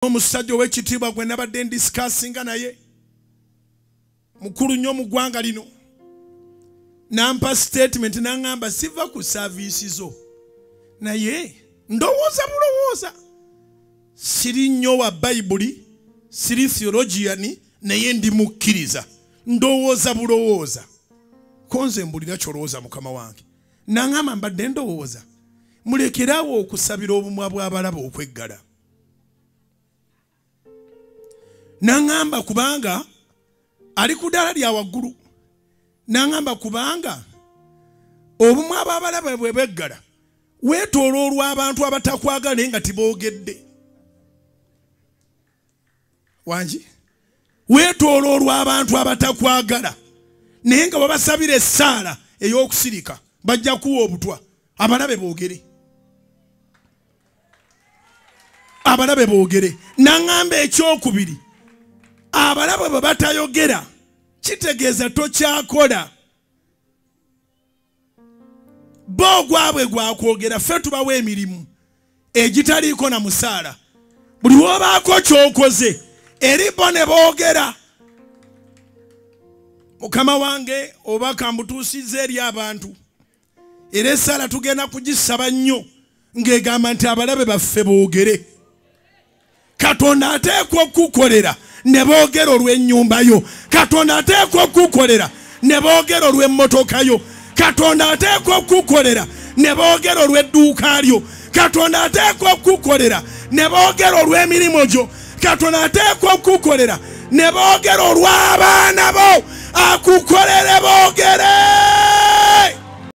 omusajja owekitiibwa gwenabadde ndisikasinga naye mukulu nnyo mu ggwanga lino nampa statement nangamba siva ku service zo naye ndowooza bulowooza siri nnyo wa bayibuli siri theologian naye ndi mukkiriza ndowooza bulowooza konze mbulira kyolowooza mukama wange nangamba mbadde ndowooza mulekerawo okusabira obumwa bw'abalaba okweggala nangamba kubanga ali ku ddala lya waggulu nangamba kubanga obumwe ababalaba bwe beggala weetooloolwa abantu abatakwagala naye nga tiboogedde wangi weetooloolwa abantu abatakwagala naye nga babasabira essaala ey'okusirika bajja kuwa obutwa abalabe boogere abalabe boogere nangamba ekyokubiri abalabe bwe batayogera kitegeeza tokyakola bo gwabwe gwakwogera ffe tubawa emirimu egitaliiko na musaala buli wobaako kyokoze eri bo ne boogera mukama wange obaka mbutuusizza eri abantu era essaala tugenda kugisaba nnyo ng'egamba nti abalabe baffe boogere katonda ateekwa okukolera ne boogera olw'ennyumba yo katonda ateekwa okukolera ne boogera olw'emmotoka yo katonda ateekwa okukolera ne boogera olw'edduuka lyo katonda ateekwa okukolera ne boogera olw'emirimu gyo katonda ateekwa okukolera ne boogera olw'abaana bo akukolere boogere